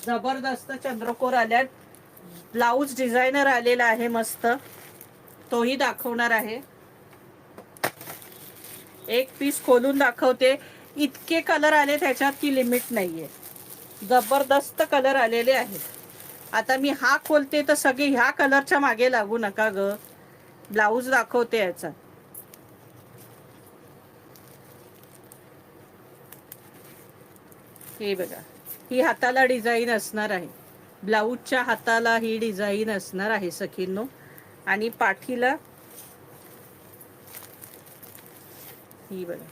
जबरदस्त चंद्रकोर आल्यात. Blouse designer आलेला आहे मस्त, तोही दाखवणार आहे. एक पीस खोलून दाखवते. इतके कलर आले त्याच्यात की लिमिट नाहीये. जबरदस्त कलर आलेले आहेत. आता मी हा खोलते तर सगळे ह्या कलरच्या मागे लागू नका ग. ब्लाऊज दाखवते याचा. हे बघा, ही हाताला डिझाईन असणार आहे. ब्लाऊजच्या हाताला ही डिझाईन असणार आहे सखींनो. आणि पाठीला ही बघा,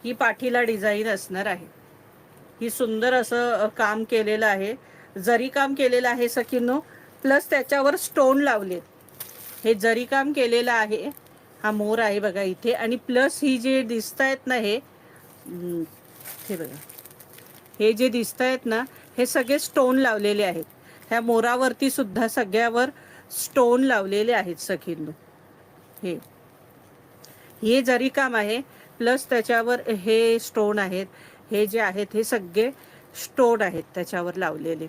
ही पाठीला डिझाईन असणार आहे. ही सुंदर असं काम केलेलं आहे, जरी काम केलेलं आहे सखींनो. प्लस त्याच्यावर स्टोन लावलेत. हे जरी काम केलेलं आहे. हा मोर आहे बघा इथे. आणि प्लस ही जे दिसत आहेत ना, हे बघा, हे जे दिसत आहेत ना, हे सगळे स्टोन लावलेले आहेत. ह्या मोरावरती सुद्धा सगळ्यावर स्टोन लावलेले आहेत सखींनो. हे जरी काम आहे, प्लस त्याच्यावर हे स्टोन आहेत. हे जे आहेत हे सगळे स्टोन आहेत त्याच्यावर लावलेले.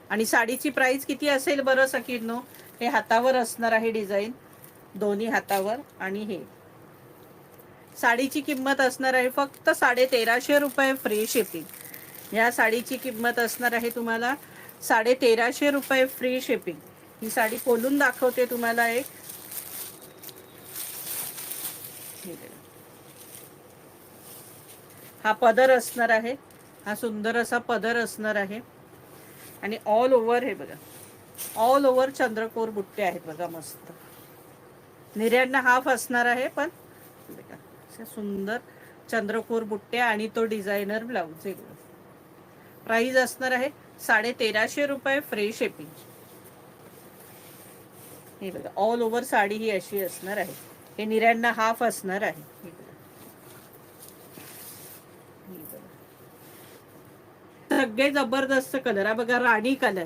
आणि साडीची प्राइस किती असेल बरं सखींनो? हे हातावर असणार आहे डिझाईन, दोन्ही हातावर. आणि हे साडीची किंमत असणार आहे फक्त 1350 रुपये फ्री शिपिंग. या साडीची किंमत असणार आहे तुम्हाला 1350 रुपये फ्री शिपिंग. ही साडी खोलून दाखवते तुम्हाला एक. हा पदर असणार आहे. हा सुंदर असा पदर असणार आहे. आणि ऑल ओव्हर हे बघा, ऑल ओव्हर चंद्रकोर बुट्टे आहेत बघा मस्त. निर्यांना हाफ असणार आहे, पण बघा असे सुंदर चंद्रकोर बुट्टे आणि तो डिझायनर ब्लाऊज. प्राइस असणार आहे 1350 रुपये फ्री शिपिंग. हे बघा, ऑल ओव्हर साडी ही अशी असणार आहे. हे निर्यांना हाफ असणार आहे. सगळे जबरदस्त कलर आहे बघा. राणी कलर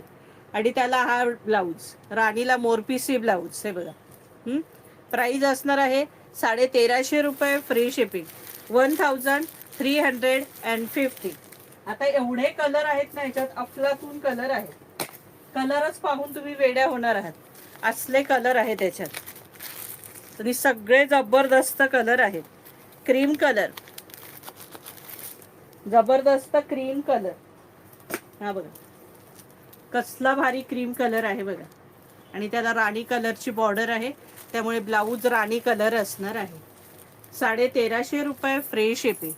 आणि त्याला हा ब्लाऊज, राणीला मोरपीसी ब्लाऊज. हे बघा. प्राइस असणार आहे 1350 रुपये फ्री शिपिंग. 1350. आता एवढे कलर आहेत ना याच्यात, अफलातून कलर आहेत. कलरच पाहून तुम्ही वेड्या होणार आहात. असले कलर आहेत त्याच्यात. आणि सगळे जबरदस्त कलर आहेत. क्रीम कलर, जबरदस्त क्रीम कलर. हा बघा कसला भारी क्रीम कलर आहे बघा. आणि त्याला राणी कलरची बॉर्डर आहे, त्यामुळे ब्लाऊज राणी कलर असणार आहे. 1350 रुपये फ्री शिपिंग.